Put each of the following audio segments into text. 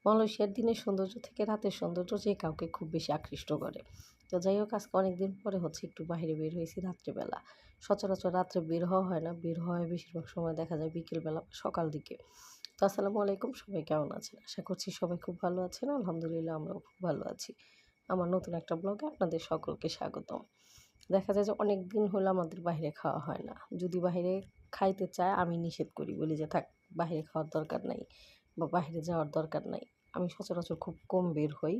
মালয়েশিয়ার দিনের সৌন্দর্য থেকে রাতের সৌন্দর্য যে কাউকে খুব বেশি আকৃষ্ট করে। তো যাই হোক আজকে অনেকদিন পরে হচ্ছে একটু বাহিরে বের হয়েছি রাত্রেবেলা। সচরাচর রাত্রে বের হওয়া হয় না। বের হয় বেশিরভাগ সময় দেখা যায় বিকেলবেলা বা সকাল দিকে। তো আসসালামু আলাইকুম, সবাই কেমন আছেন? আশা করছি সবাই খুব ভালো আছেন। আলহামদুলিল্লাহ আমরাও খুব ভালো আছি। আমার নতুন একটা ব্লগে আপনাদের সকলকে স্বাগতম। দেখা যায় যে অনেকদিন হলো আমাদের বাহিরে খাওয়া হয় না। যদি বাহিরে খাইতে চায় আমি নিষেধ করি। বলি যে, "থাক, বাহিরে খাওয়ার দরকার নাই বা বাহিরে যাওয়ার দরকার নাই।" আমি সচরাচর খুব কম বের হই।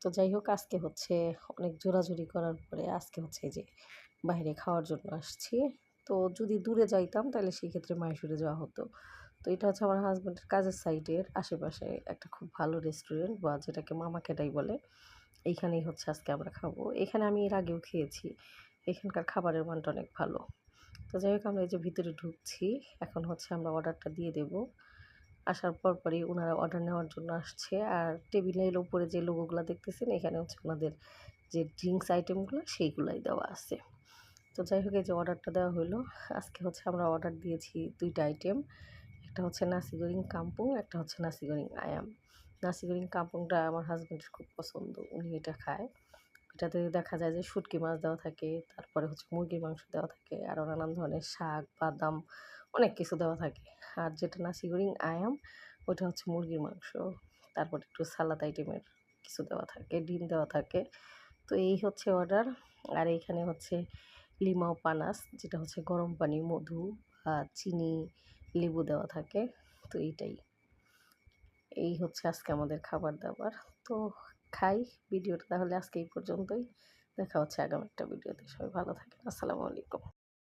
তো যাই হোক আজকে হচ্ছে অনেক জোরাজুরি করার পরে আজকে হচ্ছে এই যে বাহিরে খাওয়ার জন্য আসছি। তো যদি দূরে যাইতাম তাহলে সেক্ষেত্রে মাইশোরে যাওয়া হতো। তো এটা হচ্ছে আমার হাসব্যান্ডের কাজের সাইটের আশেপাশে একটা খুব ভালো রেস্টুরেন্ট বা যেটাকে মামা ক্যাটাই বলে। এইখানেই হচ্ছে আজকে আমরা খাবো। এখানে আমি এর আগেও খেয়েছি। এখানকার খাবারের মানটা অনেক ভালো। তো যাই হোক আমরা এই যে ভিতরে ঢুকছি। এখন হচ্ছে আমরা অর্ডারটা দিয়ে দেবো। আসার পরপরই উনারা অর্ডার নেওয়ার জন্য আসছে। আর টেবিলের উপরে যে লোগোগুলা দেখতেছেন এখানে হচ্ছে ওনাদের যে ড্রিংকস আইটেমগুলো সেইগুলাই দেওয়া আছে। তো যাই হোক এই যে অর্ডারটা দেওয়া হইলো। আজকে হচ্ছে আমরা অর্ডার দিয়েছি ২ টা আইটেম। একটা হচ্ছে নাসি গরিং কাম্পুং, একটা হচ্ছে নাসি গরিং আয়াম। নাসি গরিং কাম্পুংটা আমার হাসব্যান্ডের খুব পছন্দ। উনি এটা খায়। এটাতে দেখা যায় যে শুটকি মাছ দেওয়া থাকে, তারপরে হচ্ছে মুরগির মাংস দেওয়া থাকে, আরও নানান ধরনের শাক, বাদাম অনেক কিছু দেওয়া থাকে। আর যেটা নাসি গরিং আয়াম ওটা হচ্ছে মুরগির মাংস, তারপর একটু সালাদ আইটেমের কিছু দেওয়া থাকে, ডিম দেওয়া থাকে। তো এই হচ্ছে অর্ডার। আর এইখানে হচ্ছে লিমাও পানাস, যেটা হচ্ছে গরম পানি, মধু, চিনি, লেবু দেওয়া থাকে। তো এইটাই। এই হচ্ছে আজকে আমাদের খাবার-দাবার। তো খাই। ভিডিওটা তাহলে আজকে এই পর্যন্তই। দেখা হচ্ছে আগামী একটা ভিডিওতে। সবাই ভালো থাকেন। আসসালামু আলাইকুম।